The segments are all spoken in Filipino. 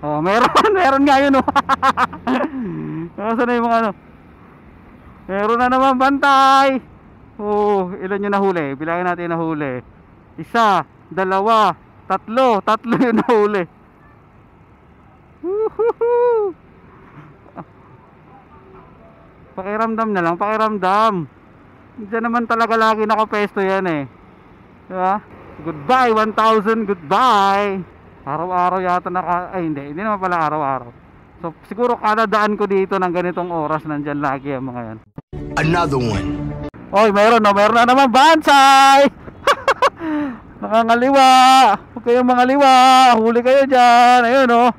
Oh, meron, meron nga yun, oh. Nasaan na yung mga ano? Meron na naman bantay. Oh, ilan yung nahuli? Bilangin natin yung nahuli. Isa, dalawa, tatlo. Tatlo yung nahuli. Woohoo! Pakiramdam na lang, pakiramdam. Diyan naman talaga lagi nakapesto yan eh. Diba? Goodbye 1,000, goodbye. Araw-araw yata ay hindi naman pala araw-araw. So siguro kada daan ko dito ng ganitong oras nandyan lagi ang mga yan. Another one. Oy, meron na naman bansay. Nakangaliwa. Huwag kayong mangaliwa. Huli kayo dyan. Ayun oh.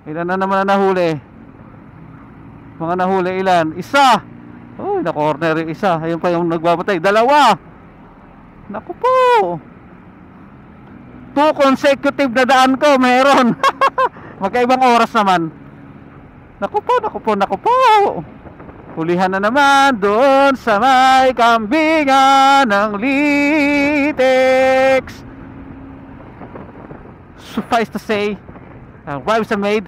Ilan na naman na nahuli? Mga nahuli ilan? Isa. Oh, na corner yung isa. Ayun pa yung nagbabatay. Dalawa. Naku po. 2 consecutive na daan ko meron. Magkaibang oras naman. Naku po. Hulihan na naman doon sa may kambingan ng Litex. Suffice to say, wives are made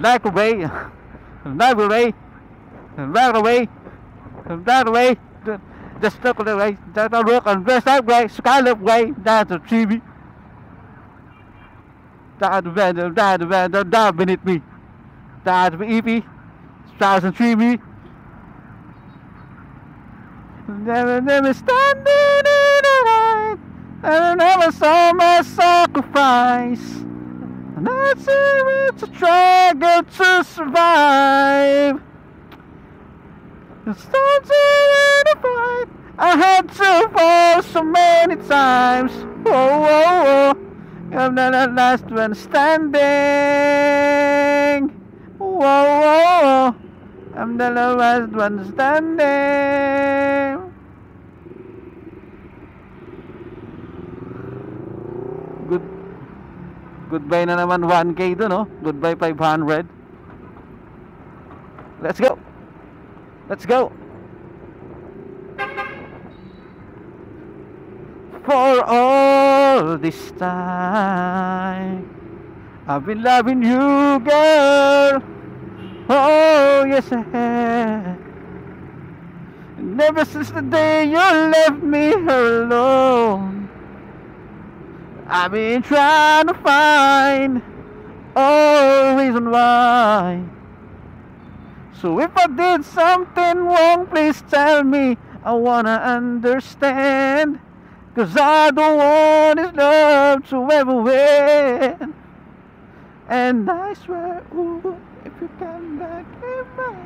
like away, right away, just look away, just look and dress that way, scallop way, that's a TV. That beneath me, that's EP, thousand TV. Never standing in the light, I never saw my sacrifice. And that's it, it's a struggle to survive. It's not in a fight, I had to fall so many times. Whoa. I'm not the last one standing. Whoa. I'm the last one standing. Goodbye na naman 1K dun, oh. Goodbye 500. Let's go. For all this time I've been loving you, girl. Oh, yes I have. And ever since the day you left me alone, I've been trying to find a reason why. So if I did something wrong, please tell me. I wanna understand, 'cause I don't want this love to ever win. And I swear, ooh, if you come back in my